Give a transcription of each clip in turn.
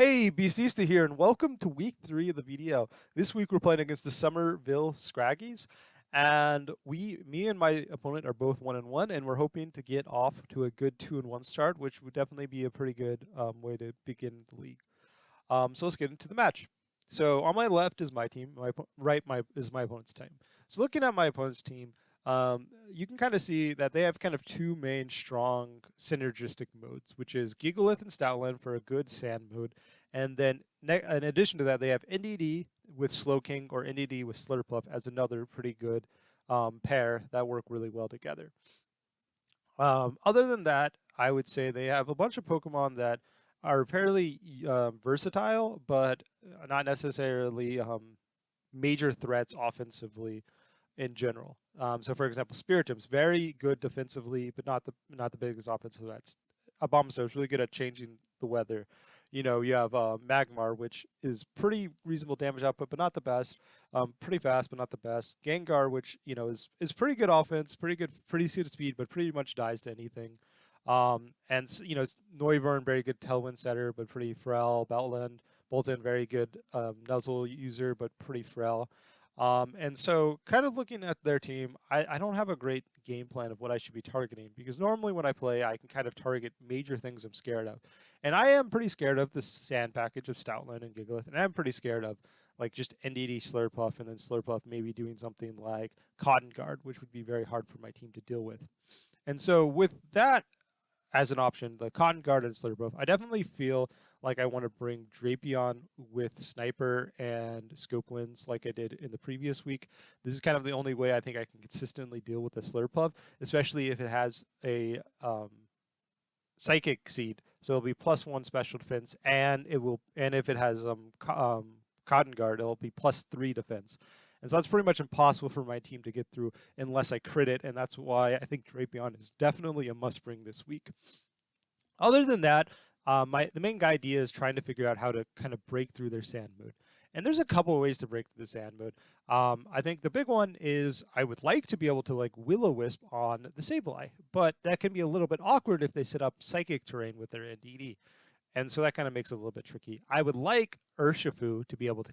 Hey, Beastista here, and welcome to week 3 of the VDL. This week we're playing against the Somerville Scraggies, and me and my opponent are both 1-1, and we're hoping to get off to a good 2-1 start, which would definitely be a pretty good way to begin the league. So let's get into the match. So on my left is my team, is my opponent's team. So looking at my opponent's team, you can kind of see that they have kind of two main strong synergistic modes, which is Gigalith and Stoutland for a good sand mode, and then in addition to that, they have NDD with Slowking or NDD with Slurpuff as another pretty good pair that work really well together. Other than that, I would say they have a bunch of Pokemon that are fairly versatile, but not necessarily major threats offensively in general. So, for example, Spiritom's very good defensively, but not the biggest offensive threats. Abomasnow is really good at changing the weather. You have Magmar, which is pretty reasonable damage output, but not the best. Pretty fast, but not the best. Gengar, which is pretty good offense, pretty good speed, but pretty much dies to anything. And Noivern, very good tailwind setter, but pretty frail. Bolton, very good nuzzle user, but pretty frail. And so, kind of looking at their team, I don't have a great game plan of what I should be targeting because normally when I play, I can kind of target major things I'm scared of. And I am pretty scared of the sand package of Stoutland and Gigalith, and I'm pretty scared of like just NDD Slurpuff and then Slurpuff maybe doing something like Cotton Guard, which would be very hard for my team to deal with. And so, with that as an option, the Cotton Guard and Slurpuff, I definitely feel like I want to bring Drapion with Sniper and Scope Lens like I did in the previous week. This is kind of the only way I think I can consistently deal with the Slurpuff, especially if it has a Psychic Seed. So it'll be +1 special defense, and if it has Cotton Guard, it'll be +3 defense. And so that's pretty much impossible for my team to get through unless I crit it, and that's why I think Drapion is definitely a must bring this week. Other than that, the main idea is trying to figure out how to kind of break through their sand mode. And there's a couple of ways to break through the sand mode. I think the big one is I would like to be able to like Will-O-Wisp on the Sableye, but that can be a little bit awkward if they set up Psychic Terrain with their NDD. And so that kind of makes it a little bit tricky. I would like Urshifu to be able to,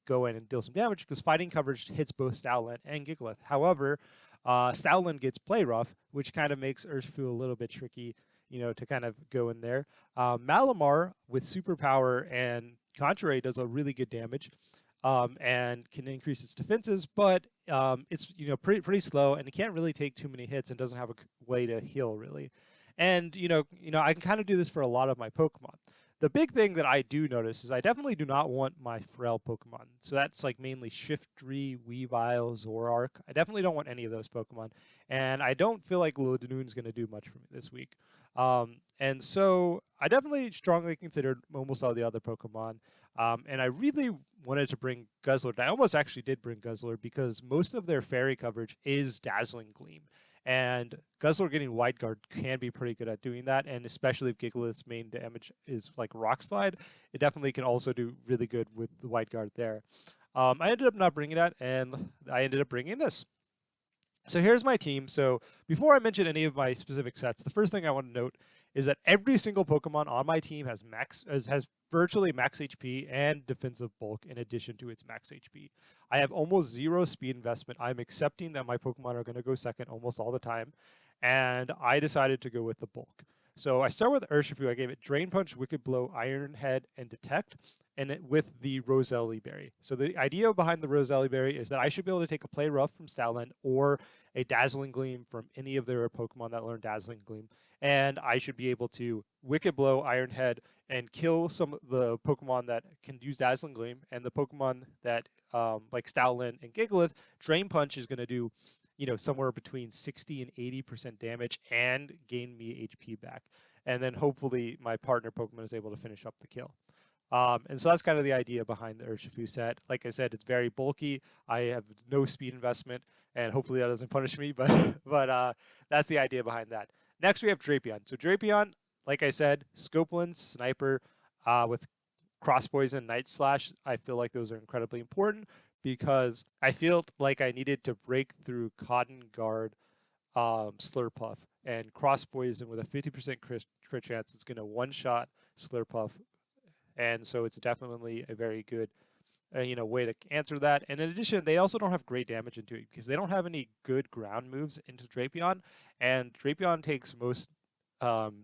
go in and deal some damage because fighting coverage hits both Stoutland and Gigalith. However, Stoutland gets Play Rough, which kind of makes Urshifu a little bit tricky, to kind of go in there. Malamar with Superpower and Contrary does a really good damage. And can increase its defenses, but it's pretty slow, and it can't really take too many hits and doesn't have a way to heal really. And I can kind of do this for a lot of my Pokemon. The big thing that I do notice is I definitely do not want my frail Pokemon. So that's like mainly Shiftry, Weavile, Zoroark. I definitely don't want any of those Pokemon. And I don't feel like Ludinoon's going to do much for me this week. And so I definitely strongly considered almost all the other Pokemon. And I really wanted to bring Guzzler. I almost actually did bring Guzzler because most of their fairy coverage is Dazzling Gleam. And Guzzler getting Wide Guard can be pretty good at doing that, and especially if Gigalith's main damage is like Rock Slide, it definitely can also do really good with the Wide Guard there. I ended up not bringing that, and I ended up bringing this. So here's my team. So before I mention any of my specific sets, the first thing I want to note is that every single Pokemon on my team has virtually max HP and defensive bulk in addition to its max HP. I have almost zero speed investment. I'm accepting that my Pokemon are going to go second almost all the time, and I decided to go with the bulk. So I start with Urshifu. I gave it Drain Punch, Wicked Blow, Iron Head, and Detect, and with the Roselli Berry. So the idea behind the Roselli Berry is that I should be able to take a Play Rough from Stoutland or a Dazzling Gleam from any of their Pokemon that learn Dazzling Gleam, and I should be able to Wicked Blow, Iron Head, and kill some of the Pokemon that can use Dazzling Gleam, and the Pokemon that, like Stoutland and Gigalith, Drain Punch is going to do, somewhere between 60 and 80% damage and gain me HP back. And then hopefully my partner Pokemon is able to finish up the kill. And so that's kind of the idea behind the Urshifu set. Like I said, it's very bulky. I have no speed investment, and hopefully that doesn't punish me, but that's the idea behind that. Next, we have Drapion. So Drapion, like I said, Scope Lens, Sniper, with Cross Poison, Night Slash. I feel like those are incredibly important because I felt like I needed to break through Cotton Guard, Slurpuff, and Cross Poison with a 50% crit chance. It's going to one-shot Slurpuff and so it's definitely a very good way to answer that. And in addition, they also don't have great damage into it because they don't have any good ground moves into Drapion, and Drapion takes most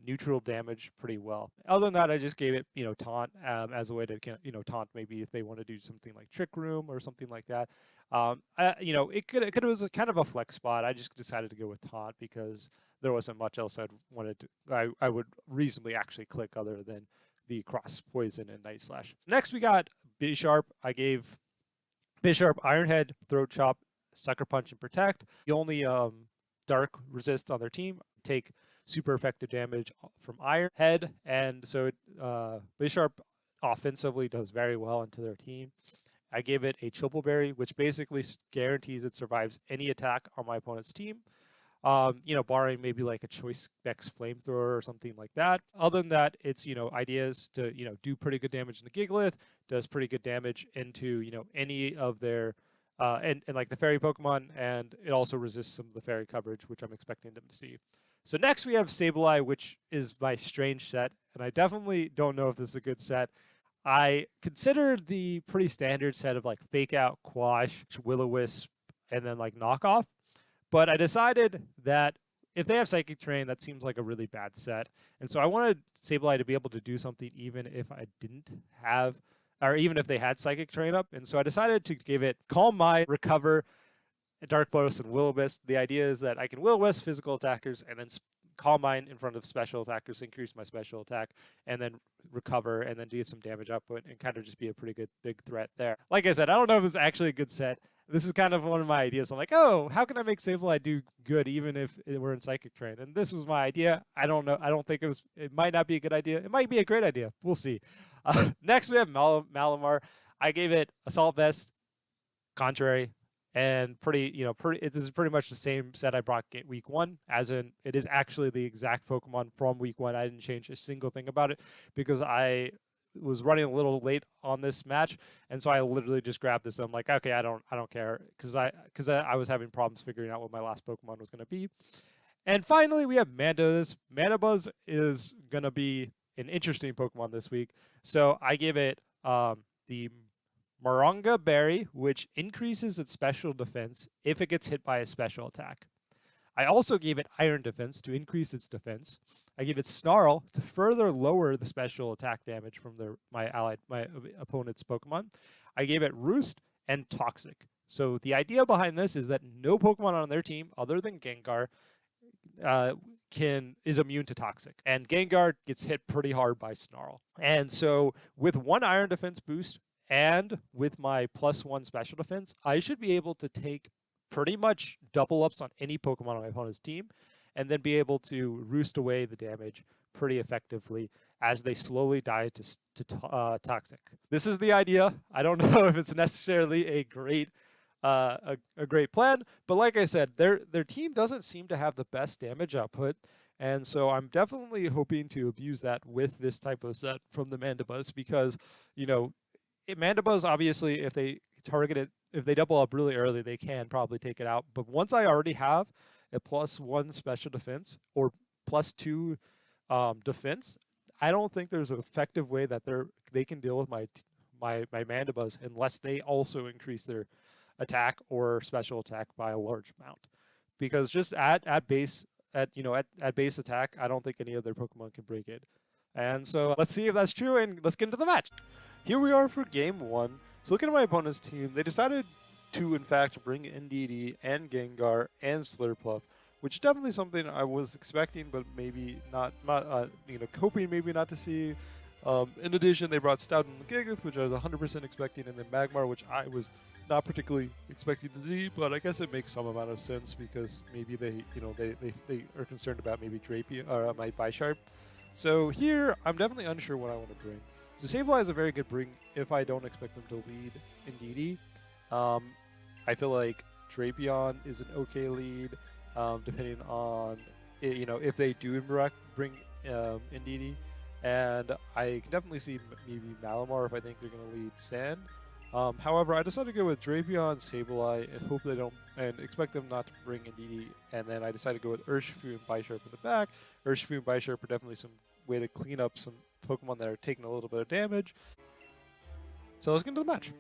neutral damage pretty well. Other than that, I just gave it, taunt as a way to, taunt maybe if they want to do something like Trick Room or something like that. It was kind of a flex spot. I just decided to go with taunt because there wasn't much else I would reasonably actually click other than the cross poison and night slash. Next, we got B-Sharp. I gave B-Sharp Iron Head, Throat Chop, Sucker Punch, and Protect. The only dark resist on their team take super effective damage from Iron Head, and so B-Sharp offensively does very well into their team. I gave it a Triple Berry, which basically guarantees it survives any attack on my opponent's team. Barring maybe like a Choice Specs Flamethrower or something like that. Other than that, it's, ideas to, do pretty good damage in the Gigalith, does pretty good damage into, any of their, and like the Fairy Pokemon, and it also resists some of the Fairy coverage, which I'm expecting them to see. So next we have Sableye, which is my strange set, and I definitely don't know if this is a good set. I considered the pretty standard set of like Fake Out, Quash, Will-O-Wisp, and then like Knockoff. But I decided that if they have Psychic Terrain, that seems like a really bad set. And so I wanted Sableye to be able to do something even if I didn't have, or even if they had Psychic Terrain up. And so I decided to give it Calm Mind, Recover, Dark Blast, and Will-O-Wisp. The idea is that I can Will-O-Wisp physical attackers and then Calm Mind in front of special attackers, increase my special attack, and then recover, and then do some damage output, and kind of just be a pretty good big threat there. Like I said, I don't know if this is actually a good set. This is kind of one of my ideas. I'm like, oh, how can I make Sableye do good even if we're in Psychic Terrain? And this was my idea. I don't know. I don't think it might not be a good idea. It might be a great idea. We'll see. Next, we have Malamar. I gave it Assault Vest, Contrary, and this is pretty much the same set I brought week 1, as in it is actually the exact Pokemon from week 1. I didn't change a single thing about it because I was running a little late on this match, and so I literally just grabbed this. I'm like, okay, I don't care because I was having problems figuring out what my last Pokemon was going to be. And finally, we have Mandibuzz. Mandibuzz is going to be an interesting Pokemon this week, so I give it the Moringa Berry, which increases its special defense if it gets hit by a special attack. I also gave it Iron Defense to increase its defense. I gave it Snarl to further lower the special attack damage from my opponent's Pokemon. I gave it Roost and Toxic. So the idea behind this is that no Pokemon on their team other than Gengar is immune to Toxic, and Gengar gets hit pretty hard by Snarl. And so with 1 Iron Defense boost and with my +1 special defense, I should be able to take pretty much double ups on any Pokemon on my opponent's team, and then be able to roost away the damage pretty effectively as they slowly die to Toxic. This is the idea. I don't know if it's necessarily a great plan, but like I said, their team doesn't seem to have the best damage output, and so I'm definitely hoping to abuse that with this type of set from the Mandibuzz because, Mandibuzz, obviously, if they target it, if they double up really early, they can probably take it out. But once I already have a +1 special defense or +2 defense, I don't think there's an effective way that they can deal with my Mandibuzz unless they also increase their attack or special attack by a large amount. Because just at base attack, I don't think any of their Pokemon can break it. And so let's see if that's true, and let's get into the match. Here we are for game 1. So looking at my opponent's team, they decided to, in fact, bring Indeedee and Gengar and Slurpuff, which is definitely something I was expecting, but maybe not hoping maybe not to see. In addition, they brought Stout and Gigalith, which I was 100% expecting, and then Magmar, which I was not particularly expecting to see, but I guess it makes some amount of sense because maybe they are concerned about maybe Drapion or my Bisharp. So here, I'm definitely unsure what I want to bring. So Sableye is a very good bring if I don't expect them to lead Indeedee. I feel like Drapion is an okay lead, depending on if they do bring Indeedee. And I can definitely see maybe Malamar if I think they're going to lead Sand. However, I decided to go with Drapion, Sableye, and hope they don't, and expect them not to bring Indeedee. And then I decided to go with Urshifu and Bisharp in the back. Urshifu and Bisharp are definitely some way to clean up some Pokemon that are taking a little bit of damage. So let's get into the match.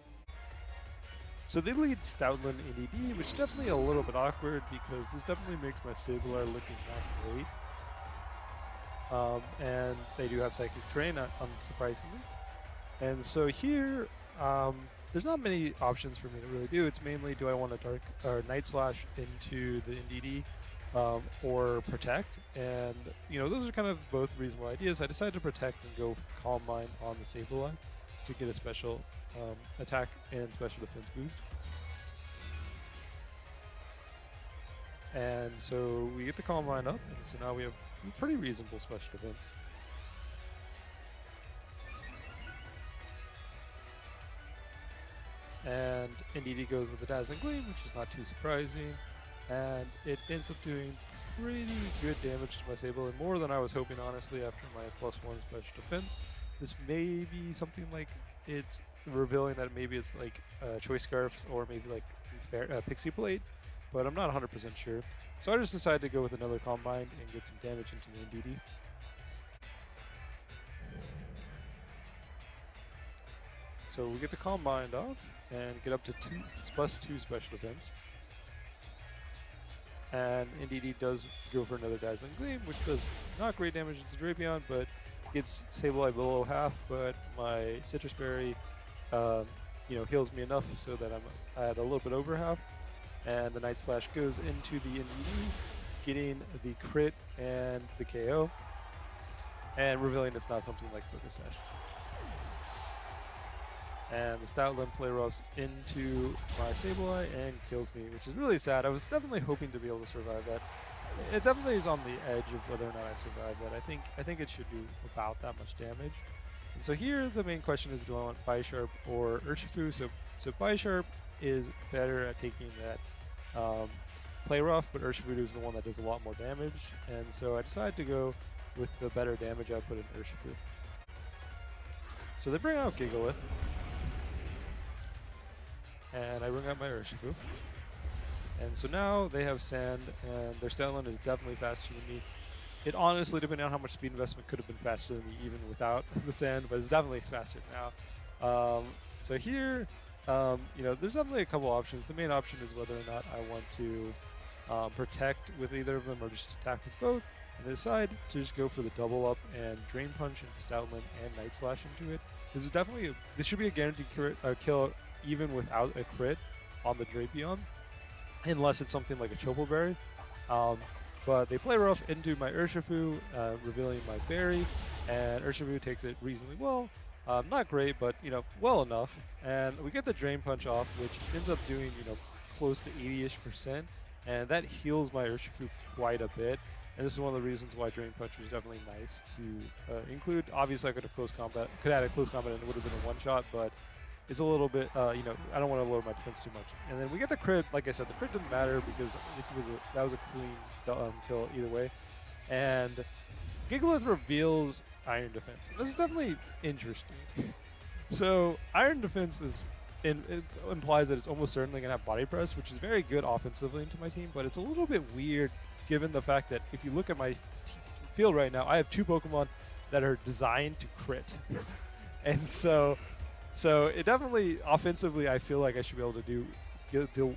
So they lead Stoutland in ED, which is definitely a little bit awkward because this definitely makes my Sableye looking not great. And they do have Psychic Terrain, unsurprisingly. And so here, there's not many options for me to really do. It's mainly, do I want to Dark or Night Slash into the NDD or Protect? And those are kind of both reasonable ideas. I decided to Protect and go Calm Mind on the Sableye to get a special attack and special defense boost. And so we get the Calm Mind up, and so now we have a pretty reasonable special defense. And NDD goes with the Dazzling Gleam, which is not too surprising. And it ends up doing pretty good damage to my Sable, and more than I was hoping, honestly, after my +1 special defense. This may be something like it's revealing that maybe it's like Choice Scarfs or maybe like Pixie Plate, but I'm not 100% sure. So I just decided to go with another Calm Mind and get some damage into the NDD. So we get the Calm Mind off and get up to +2 special defense. And NDD does go for another Dazzling Gleam, which does not great damage into Drapion, but gets Sableye below half. But my Citrus Berry, heals me enough so that I'm at a little bit over half. And the Night Slash goes into the NDD, getting the crit and the KO, and revealing it's not something like Focus Sash. And the Stoutland play roughs into my Sableye and kills me, which is really sad. I was definitely hoping to be able to survive that. It definitely is on the edge of whether or not I survive that. I think it should do about that much damage. And so here the main question is, do I want Bisharp or Urshifu? So Bisharp is better at taking that play rough, but Urshifu is the one that does a lot more damage. And so I decided to go with the better damage output in Urshifu. So they bring out Gigalith. And I bring out my Urshifu. And so now they have Sand, and their Stoutland is definitely faster than me. It honestly, depending on how much speed investment, could have been faster than me even without the Sand, but it's definitely faster now. So here, there's definitely a couple options. The main option is whether or not I want to Protect with either of them or just attack with both. And I decide to just go for the double up and Drain Punch into Stoutland and Night Slash into it. This should be a guaranteed kill even without a crit on the Drapion, unless it's something like a Chople Berry. But they play rough into my Urshifu, revealing my berry, and Urshifu takes it reasonably well. Not great, but well enough. And we get the Drain Punch off, which ends up doing close to 80-ish%, and that heals my Urshifu quite a bit. And this is one of the reasons why Drain Punch was definitely nice to include. Obviously, I could add a close combat, and it would have been a one-shot, but it's a little bit, I don't want to lower my defense too much. And then we get the crit. Like I said, the crit didn't matter because that was a clean kill either way. And Gigalith reveals Iron Defense. This is definitely interesting. So Iron Defense it implies that it's almost certainly going to have Body Press, which is very good offensively into my team, but it's a little bit weird given the fact that if you look at my field right now, I have 2 Pokemon that are designed to crit. And so it definitely, offensively, I feel like I should be able to do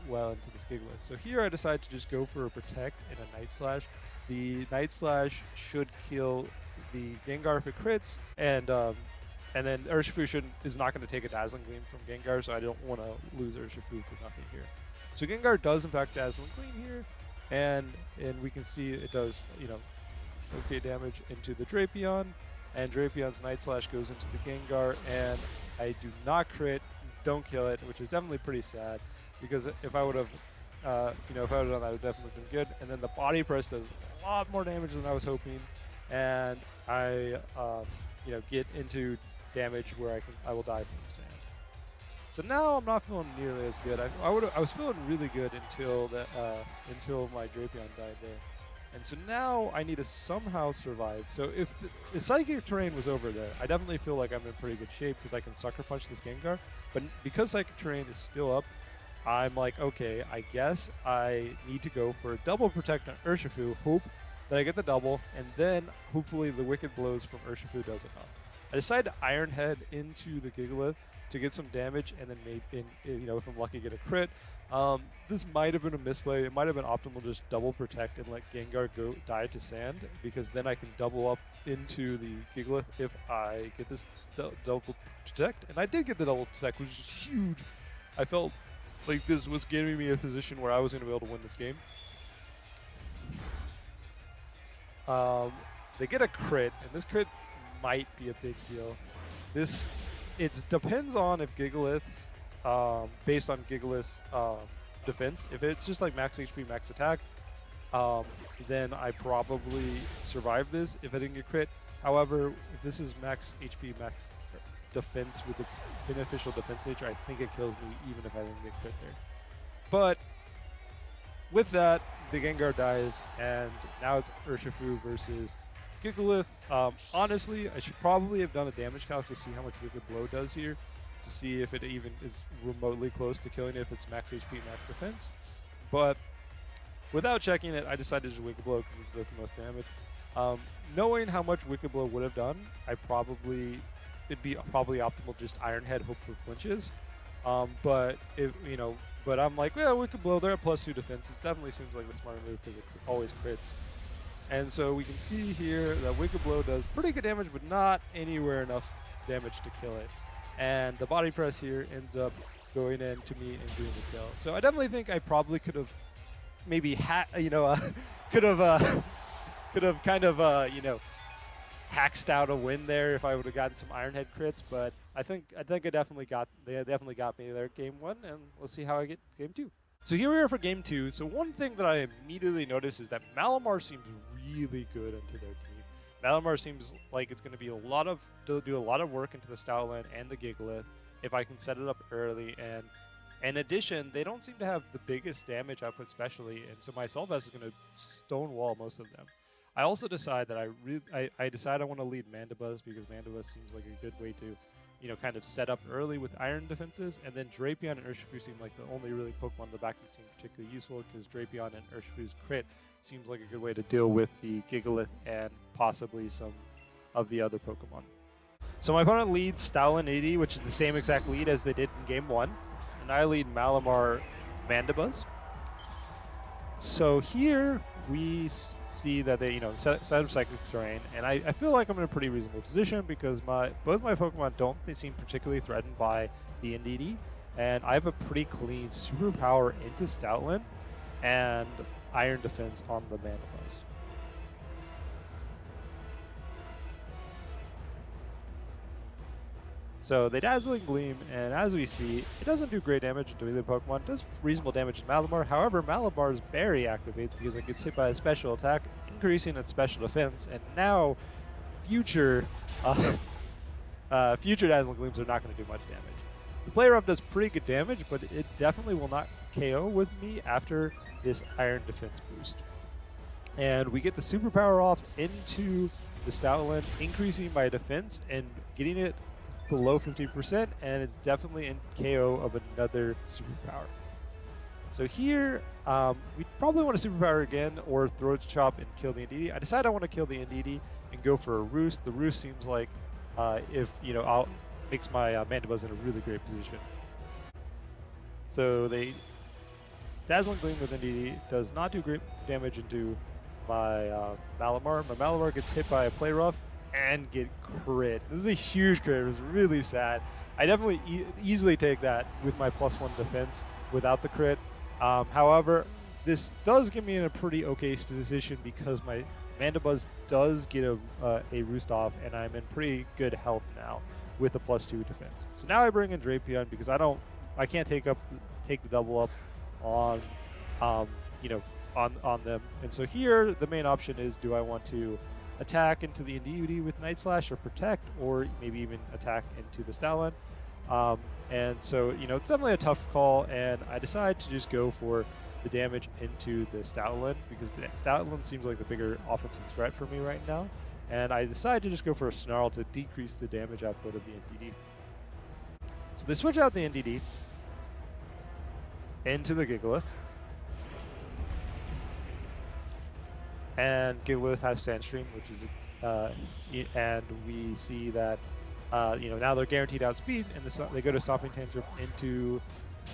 well into this Gigalith. So here I decided to just go for a Protect and a Night Slash. The Night Slash should kill the Gengar if it crits, and then Urshifu is not going to take a Dazzling Gleam from Gengar, so I don't want to lose Urshifu for nothing here. So Gengar does in fact Dazzling Gleam here, and we can see it does okay damage into the Drapion, and Drapion's Night Slash goes into the Gengar, and I do not crit, don't kill it, which is definitely pretty sad, because if I would have, if I would have done that, it would definitely been good. And then the Body Press does a lot more damage than I was hoping, and I, get into damage where I will die from Sand. So now I'm not feeling nearly as good. I was feeling really good until my Drapion died there. And so now I need to somehow survive. So if the Psychic Terrain was over there, I definitely feel like I'm in pretty good shape because I can Sucker Punch this Gengar. But because Psychic Terrain is still up, I'm like, okay, I guess I need to go for a double Protect on Urshifu, hope that I get the double, and then hopefully the Wicked Blows from Urshifu does enough. I decide to Iron Head into the Gigalith to get some damage, and then maybe, if I'm lucky, get a crit. This might have been a misplay. It might have been optimal just double protect and let Gengar go die to sand, because then I can double up into the Gigalith if I get this double protect. And I did get the double protect, which is huge. I felt like this was getting me a position where I was going to be able to win this game. They get a crit, and this crit might be a big deal. It depends on if Gigalith's, based on Gigalith's defense. If it's just like max HP, max attack, then I probably survive this if I didn't get crit. However, if this is max HP, max defense with the beneficial defense nature, I think it kills me even if I didn't get crit there. But with that, the Gengar dies, and now it's Urshifu versus Gigalith. Honestly, I should probably have done a damage calc to see how much Wicked Blow does here, to see if it even is remotely close to killing it if it's max HP, max defense. But without checking it, I decided to just Wicked Blow because it does the most damage. Knowing how much Wicked Blow would have done, it'd be probably optimal just Iron Head, hope for flinches. But I'm like, well, Wicked Blow, they're at +2 defense. It definitely seems like the smarter move because it always crits. And so we can see here that Wicked Blow does pretty good damage, but not anywhere enough damage to kill it. And the body press here ends up going into me and doing the kill. So I definitely think I probably could have maybe could have kind of hacked out a win there if I would have gotten some Iron Head crits. But I think they definitely got me there game 1, and let's see how I get game 2. So here we are for game 2. So one thing that I immediately noticed is that Malamar seems really good into their team. Malamar seems like it's going to be do a lot of work into the Stoutland and the Gigalith if I can set it up early. And in addition, they don't seem to have the biggest damage output specially, and so my Solvest is going to stonewall most of them. I also decide that I want to lead Mandibuzz because Mandibuzz seems like a good way to kind of set up early with iron defenses, and then Drapion and Urshifu seem like the only really Pokemon in the back that seem particularly useful, because Drapion and Urshifu's crit seems like a good way to deal with the Gigalith and possibly some of the other Pokemon. So my opponent leads Stoutland 80, which is the same exact lead as they did in game 1, and I lead Malamar Mandibuzz. So here we see that they, set up Psychic Terrain, and I feel like I'm in a pretty reasonable position because both my Pokemon they seem particularly threatened by the NDD, and I have a pretty clean Superpower into Stoutland and Iron Defense on the Mandibuzz. So they Dazzling Gleam, and as we see, it doesn't do great damage to either Pokemon. It does reasonable damage to Malamar. However, Malamar's Berry activates because it gets hit by a special attack, increasing its special defense. And now, future Dazzling Gleams are not going to do much damage. The Play Rough does pretty good damage, but it definitely will not KO with me after this Iron Defense boost. And we get the Superpower off into the Stoutland, increasing my defense and getting it below 50%, and it's definitely in KO of another Superpower. So here, we probably want to Superpower again or Throat Chop and kill the NDD. I decide I want to kill the NDD and go for a Roost. The Roost seems like makes my Mandibuzz in a really great position. So they Dazzling Gleam with NDD does not do great damage into my Malamar. My Malamar gets hit by a Play Rough and get crit. This is a huge crit. It was really sad. I definitely easily take that with my +1 defense without the crit. However, this does get me in a pretty okay position because my Mandibuzz does get a Roost off, and I'm in pretty good health now with a +2 defense. So now I bring in Drapion because I can't take the double up on on them. And so here the main option is, do I want to attack into the NDD with Night Slash or Protect, or maybe even attack into the Stoutland? And so, it's definitely a tough call, and I decide to just go for the damage into the Stoutland because the Stoutland seems like the bigger offensive threat for me right now. And I decide to just go for a Snarl to decrease the damage output of the NDD. So they switch out the NDD into the Gigalith. And Gigalith has Sandstream, which is, and we see that now they're guaranteed outspeed, and they go to Stomping Tantrum into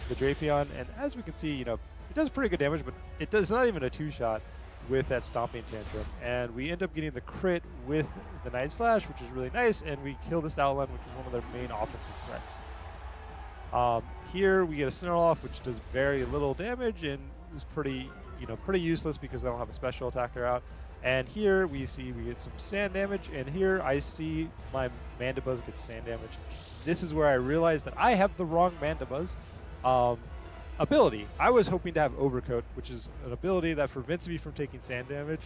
the Drapion, and as we can see, it does pretty good damage, but it does not even a two-shot with that Stomping Tantrum, and we end up getting the crit with the Night Slash, which is really nice, and we kill this Outland, which is one of their main offensive threats. Here we get a Snarl off, which does very little damage and is pretty useless because they don't have a special attacker out. And here we get some sand damage, and here I see my Mandibuzz get sand damage. This is where I realized that I have the wrong Mandibuzz ability. I was hoping to have Overcoat, which is an ability that prevents me from taking sand damage,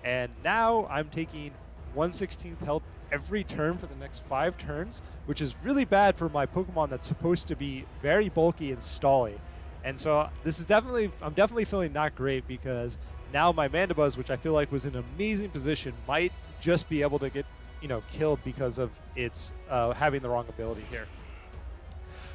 and now I'm taking 1/16 health every turn for the next 5 turns, which is really bad for my Pokemon that's supposed to be very bulky and stally. And so this is I'm definitely feeling not great, because now my Mandibuzz, which I feel like was in an amazing position, might just be able to get killed because of its having the wrong ability here.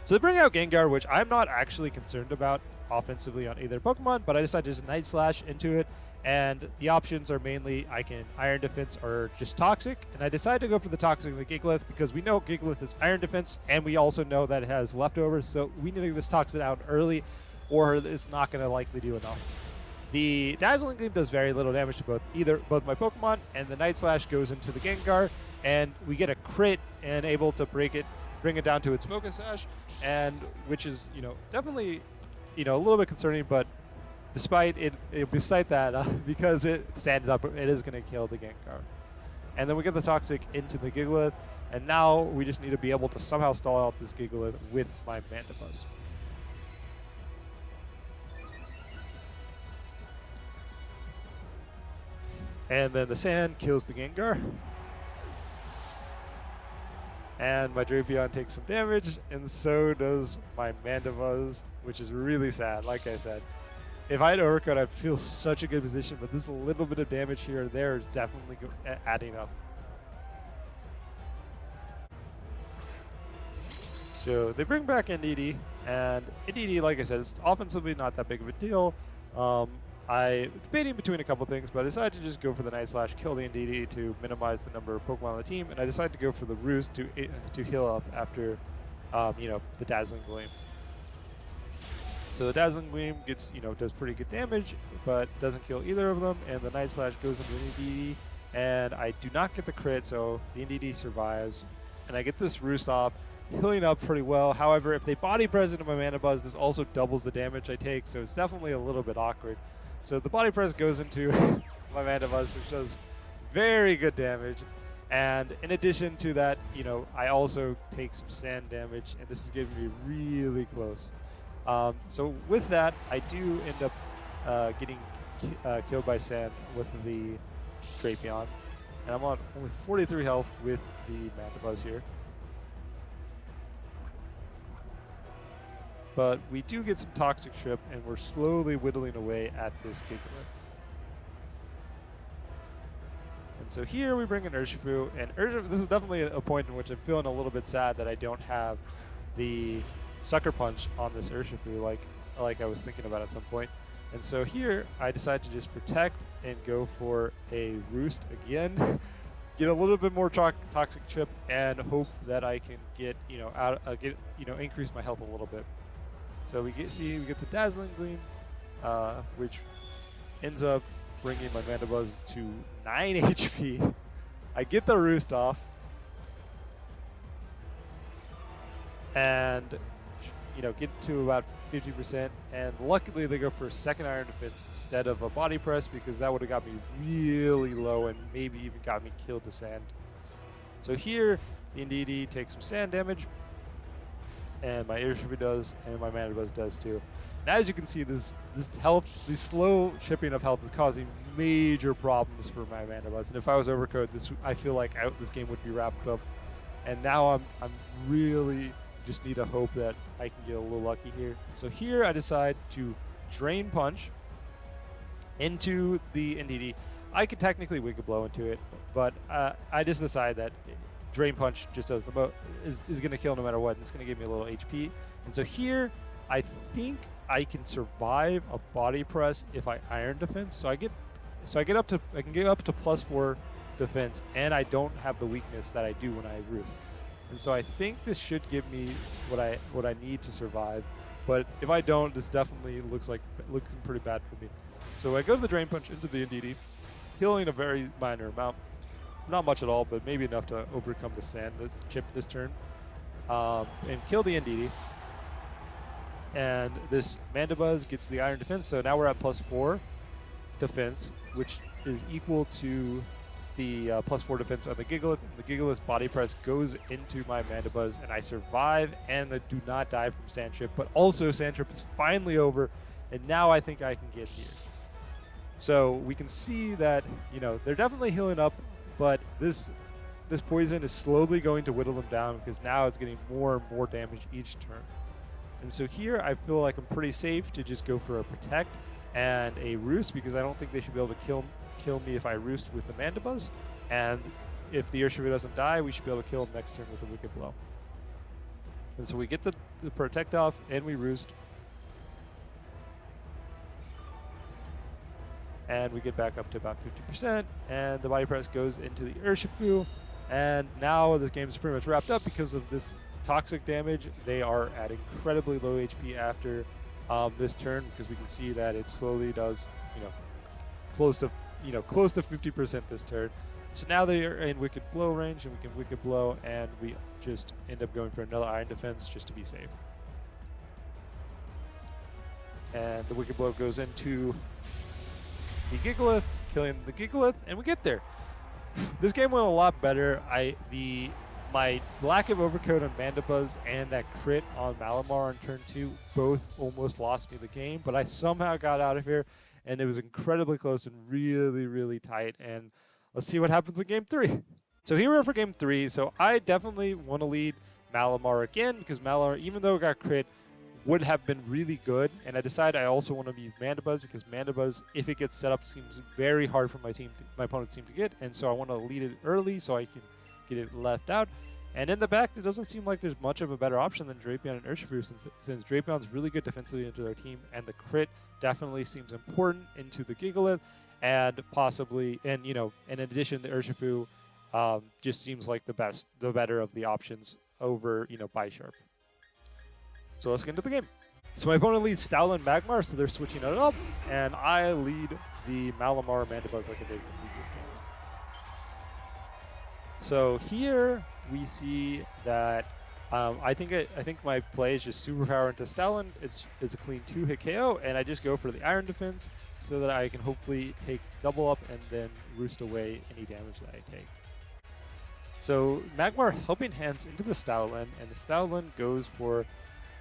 So they bring out Gengar, which I'm not actually concerned about offensively on either Pokemon, but I decided to just Night Slash into it, and the options are mainly I can Iron Defense or just Toxic, and I decided to go for the Toxic with Gigalith because we know Gigalith is Iron Defense, and we also know that it has leftovers, so we need to get this Toxic out early, or it's not going to likely do enough. The Dazzling Gleam does very little damage to both my Pokemon, and the Night Slash goes into the Gengar, and we get a crit and able to bring it down to its Focus Sash, and which is definitely a little bit concerning, but despite that, because it stands up, it is going to kill the Gengar. And then we get the Toxic into the Gigalith, and now we just need to be able to somehow stall out this Gigalith with my Mandibuzz. And then the sand kills the Gengar. And my Drapion takes some damage, and so does my Mandibuzz, which is really sad, like I said. If I had Overcoat, I'd feel such a good position, but this little bit of damage here or there is definitely adding up. So they bring back NDD, and NDD, like I said, is offensively not that big of a deal. I was debating between a couple things, but I decided to just go for the Night Slash, kill the NDD to minimize the number of Pokemon on the team, and I decided to go for the Roost to heal up after, the Dazzling Gleam. So the Dazzling Gleam gets, does pretty good damage, but doesn't kill either of them, and the Night Slash goes into the NDD, and I do not get the crit, so the NDD survives, and I get this Roost off, healing up pretty well. However, if they Body Press into my Mandibuzz, this also doubles the damage I take, so it's definitely a little bit awkward. So the Body Press goes into my Mandibuzz, which does very good damage. And in addition to that, I also take some sand damage, and this is getting me really close. So with that, I do end up getting killed by sand with the Drapion. And I'm on only 43 health with the Mandibuzz here. But we do get some Toxic Trip, and we're slowly whittling away at this Gigalith. And so here we bring in Urshifu, and this is definitely a point in which I'm feeling a little bit sad that I don't have the Sucker Punch on this Urshifu like I was thinking about at some point. And so here I decide to just protect and go for a Roost again, get a little bit more Toxic Trip, and hope that I can get increase my health a little bit. So we get the Dazzling Gleam, which ends up bringing my Mandibuzz to 9 HP. I get the Roost off, and get to about 50%. And luckily, they go for a second Iron Defense instead of a Body Press, because that would have got me really low and maybe even got me killed to sand. So here, the NDD takes some sand damage, and my Urshifu does, and my Mandibuzz does too. And as you can see, this slow chipping of health is causing major problems for my Mandibuzz. And if I was Overcoat, I feel like this game would be wrapped up. And now I'm really just need to hope that I can get a little lucky here. So here I decide to Drain Punch into the NDD. I could technically Wicked Blow into it, but I just decide that Drain Punch just does is going to kill no matter what, and it's going to give me a little HP. And so here, I think I can survive a Body Press if I Iron Defense. So I can get up to +4 defense, and I don't have the weakness that I do when I Roost. And so I think this should give me what I need to survive. But if I don't, this definitely looks pretty bad for me. So I go to the Drain Punch into the NDD, healing a very minor amount. Not much at all, but maybe enough to overcome the sand chip this turn. And kill the NDD. And this Mandibuzz gets the Iron Defense, so now we're at +4 defense, which is equal to the +4 defense on the Gigalith. And the Gigalith's Body Press goes into my Mandibuzz, and I survive, and I do not die from Sand Trip. But also, Sand Trip is finally over, and now I think I can get here. So we can see that, you know, they're definitely healing up, but this poison is slowly going to whittle them down because now it's getting more and more damage each turn. And so here I feel like I'm pretty safe to just go for a Protect and a Roost because I don't think they should be able to kill me if I Roost with the Mandibuzz. And if the Urshifu doesn't die, we should be able to kill him next turn with a Wicked Blow. And so we get the Protect off and we Roost. And we get back up to about 50%, and the Body Press goes into the Urshifu. And now this game is pretty much wrapped up because of this toxic damage. They are at incredibly low HP after this turn because we can see that it slowly does, you know, close to 50% this turn. So now they are in Wicked Blow range, and we can Wicked Blow, and we just end up going for another Iron Defense just to be safe. And the Wicked Blow goes into the Gigalith, killing the Gigalith, and we get there. This game went a lot better. My lack of Overcoat on Mandibuzz and that crit on Malamar on turn 2 both almost lost me the game, but I somehow got out of here, and it was incredibly close and really, really tight. And let's see what happens in Game 3. So here we are for Game 3. So I definitely want to lead Malamar again because Malamar, even though it got crit, would have been really good, and I decided I also want to use Mandibuzz because Mandibuzz, if it gets set up, seems very hard for my opponent's team to get, and so I want to lead it early so I can get it left out. And in the back, it doesn't seem like there's much of a better option than Drapion and Urshifu since Drapion's really good defensively into their team, and the crit definitely seems important into the Gigalith, and possibly, and you know, in addition, the Urshifu just seems like the better of the options over, you know, Bisharp. So let's get into the game. So my opponent leads Stoutland Magmar, so they're switching it up, and I lead the Malamar Mandibuzz like I did in the previous game. So here we see that I think my play is just Superpower into Stoutland. It's a clean 2-hit KO, and I just go for the Iron Defense so that I can hopefully take double up and then Roost away any damage that I take. So Magmar Helping Hands into the Stoutland, and the Stoutland goes for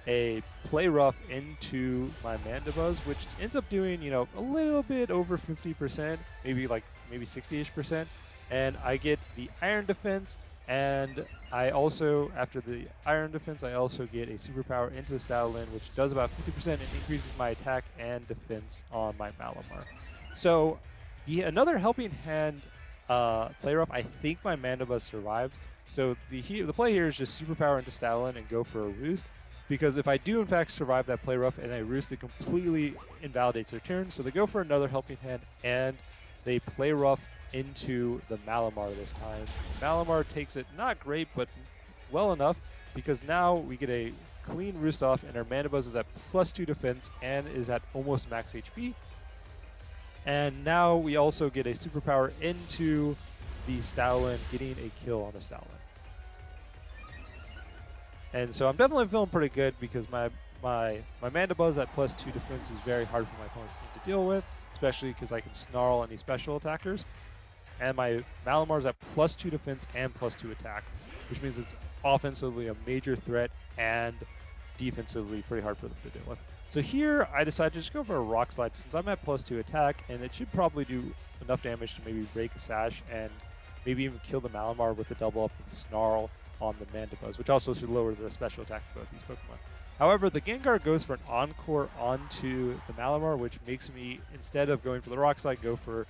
a Play Rough into my Mandibuzz, which ends up doing, you know, a little bit over 50%, maybe 60-ish%. And I get the Iron Defense, and I also, after the Iron Defense, I also get a Superpower into the Stoutland, which does about 50% and increases my attack and defense on my Malamar. So another Helping Hand Play Rough, I think my Mandibuzz survives. So the play here is just Superpower into Stoutland and go for a Roost. Because if I do in fact survive that Play Rough and I Roost, it completely invalidates their turn. So they go for another Helping Hand and they Play Rough into the Malamar this time. Malamar takes it not great, but well enough, because now we get a clean Roost off and our Mandibuzz is at +2 defense and is at almost max HP. And now we also get a Superpower into the Stoutland, getting a kill on the Stoutland. And so I'm definitely feeling pretty good because my Mandibuzz at +2 defense is very hard for my opponent's team to deal with, especially because I can snarl any special attackers. And my Malamar's at +2 defense and +2 attack, which means it's offensively a major threat and defensively pretty hard for them to deal with. So here I decided to just go for a Rock Slide since I'm at +2 attack, and it should probably do enough damage to maybe break a Sash and maybe even kill the Malamar with a double up with Snarl on the Mandibuzz, which also should lower the special attack for both these Pokemon. However, the Gengar goes for an Encore onto the Malamar, which makes me, instead of going for the Rock Slide, go for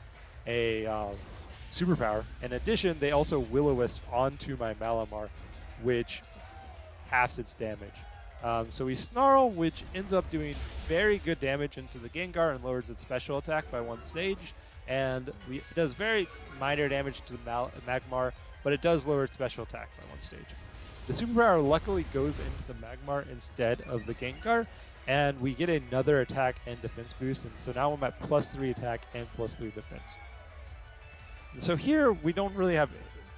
a Superpower. In addition, they also Will-O-Wisp onto my Malamar, which halves its damage. So we Snarl, which ends up doing very good damage into the Gengar and lowers its special attack by 1 stage. And it does very minor damage to the Magmar, but it does lower its special attack by 1 stage. the superpower luckily goes into the Magmar instead of the Gengar, and we get another attack and defense boost. And so now I'm at +3 attack and +3 defense. And so here we don't really have,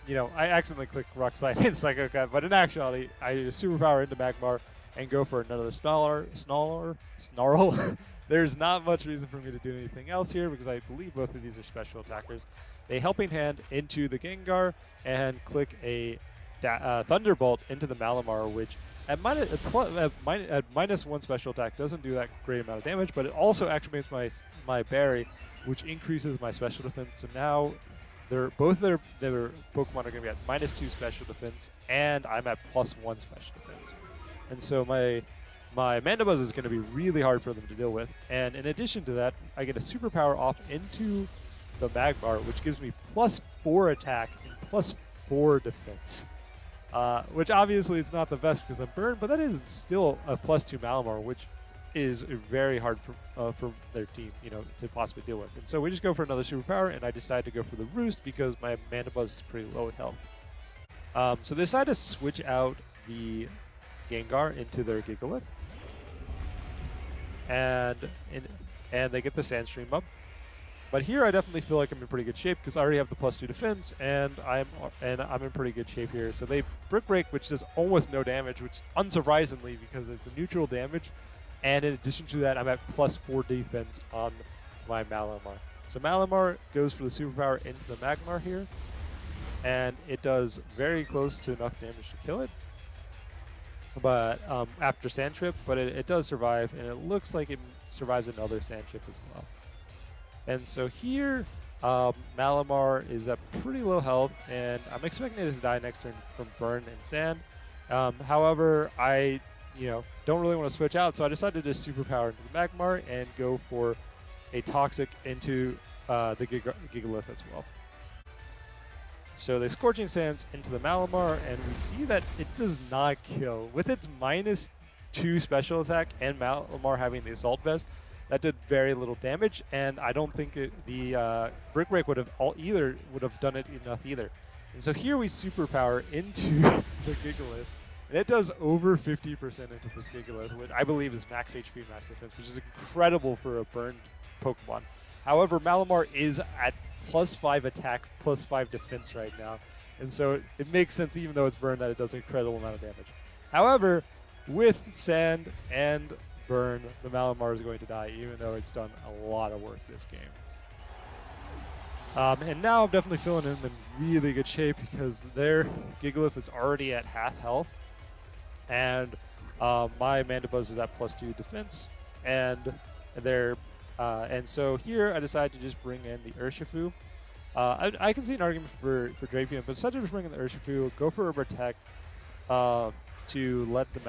I accidentally clicked Rock Slide in Psycho Cut, but in actuality, I use superpower into Magmar and go for another Snarl. There's not much reason for me to do anything else here because I believe both of these are special attackers. A Helping Hand into the Gengar and click a Thunderbolt into the Malamar, which at -1 special attack doesn't do that great amount of damage, but it also activates my berry, which increases my special defense. So now both their Pokemon are going to be at -2 special defense, and I'm at +1 special defense. And so my Mandibuzz is going to be really hard for them to deal with. And in addition to that, I get a superpower off into the Magmar, which gives me +4 attack and +4 defense. Which obviously it's not the best because I'm burned, but that is still a +2 Malamar, which is very hard for their team, to possibly deal with. And so we just go for another superpower, and I decide to go for the Roost because my Mandibuzz is pretty low in health. So they decide to switch out the Gengar into their Gigalith, and they get the Sandstream up. But here I definitely feel like I'm in pretty good shape because I already have the +2 defense, and I'm in pretty good shape here. So they Brick Break, which does almost no damage, which unsurprisingly because it's a neutral damage. And in addition to that, I'm at +4 defense on my Malamar. So Malamar goes for the superpower into the Magmar here, and it does very close to enough damage to kill it. But after Sand Trip, but it does survive, and it looks like it survives another Sand Trip as well. And so here, Malamar is at pretty low health, and I'm expecting it to die next turn from Burn and Sand. However, I don't really want to switch out, so I decided to just superpower into the Magmar and go for a Toxic into the Gigalith as well. So they Scorching Sands into the Malamar, and we see that it does not kill. With its -2 special attack and Malamar having the Assault Vest, that did very little damage, and I don't think the Brick Break would have done it enough either. And so here we superpower into the Gigalith, and it does over 50% into this Gigalith, which I believe is max HP, max defense, which is incredible for a burned Pokemon. However, Malamar is at +5 attack, +5 defense right now, and so it makes sense, even though it's burned, that it does an incredible amount of damage. However, with Sand and Burn, the Malamar is going to die, even though it's done a lot of work this game. And now I'm definitely feeling in really good shape because their Gigalith is already at half health, and my Mandibuzz is at +2 defense, and so here I decided to just bring in the Urshifu. I can see an argument for Drapion, but instead of just bringing the Urshifu, go for a Protect to let the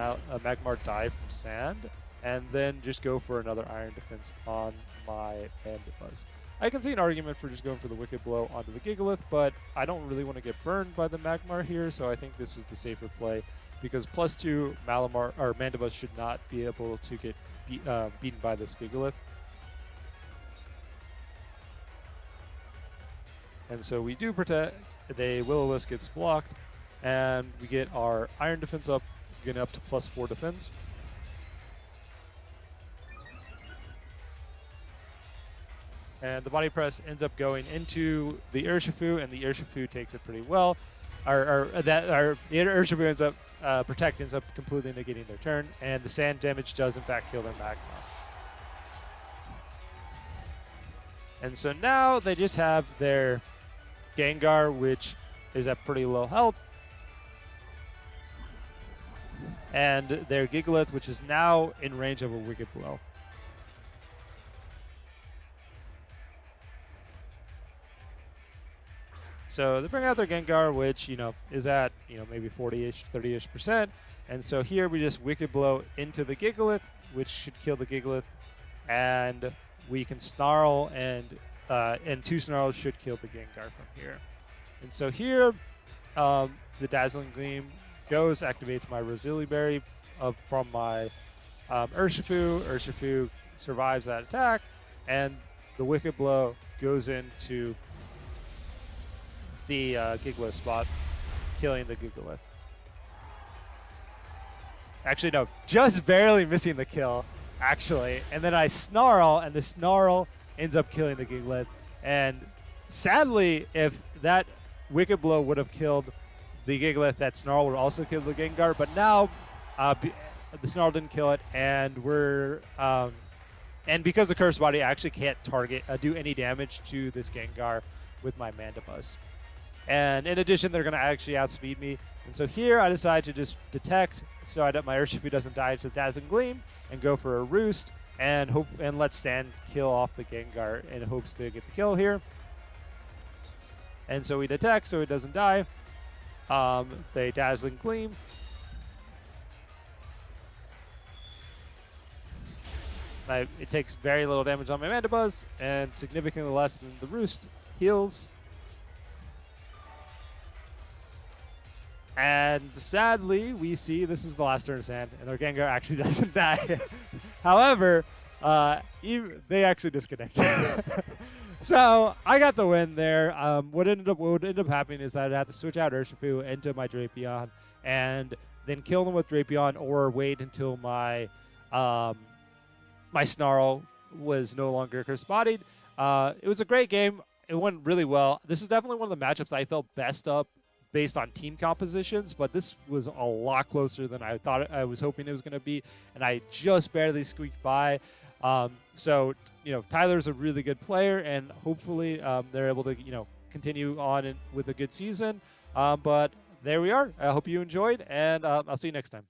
Magmar die from Sand, and then just go for another Iron Defense on my Mandibuzz. I can see an argument for just going for the Wicked Blow onto the Gigalith, but I don't really want to get burned by the Magmar here, so I think this is the safer play, because +2 Malamar or Mandibuzz should not be able to get beaten by this Gigalith. And so we do protect. The Will-O-Wisp gets blocked, and we get our Iron Defense up, getting up to +4 defense. And the Body Press ends up going into the Urshifu, and the Urshifu takes it pretty well. The Urshifu ends up Protect ends up completely negating their turn, and the Sand damage does in fact kill their Magmar. And so now they just have their Gengar, which is at pretty low health, and their Gigalith, which is now in range of a Wicked Blow. So they bring out their Gengar, which, is at, maybe 40-ish, 30-ish%. And so here we just Wicked Blow into the Gigalith, which should kill the Gigalith. And we can Snarl, and 2 Snarls should kill the Gengar from here. And so here, the Dazzling Gleam goes, activates my Roselia Berry from my Urshifu. Urshifu survives that attack, and the Wicked Blow goes into the Gigalith spot, killing the Gigalith. Actually, no, just barely missing the kill, actually. And then I snarl, and the snarl ends up killing the Giglet. And sadly, if that Wicked Blow would have killed the Giglet, that snarl would also kill the Gengar. But now, the snarl didn't kill it, and we're and because the Curse Body, I actually can't do any damage to this Gengar with my Mandibuzz. And in addition, they're going to actually outspeed me. And so here, I decide to just detect so that my Urshifu doesn't die to Dazzling Gleam and go for a Roost and let Sand kill off the Gengar in hopes to get the kill here. And so we detect so it doesn't die. They Dazzling Gleam. It takes very little damage on my Mandibuzz and significantly less than the Roost heals. And sadly, we see this is the last turn of Sand, and our Gengar actually doesn't die. However, they actually disconnect. So I got the win there. What would end up happening is I'd have to switch out Urshifu into my Drapion, and then kill them with Drapion, or wait until my my Snarl was no longer curse-bodied. It was a great game. It went really well. This is definitely one of the matchups I felt best up based on team compositions, but this was a lot closer than I thought. I was hoping it was going to be, and I just barely squeaked by. So, Tyler's a really good player, and hopefully they're able to, continue on with a good season. But there we are. I hope you enjoyed, and I'll see you next time.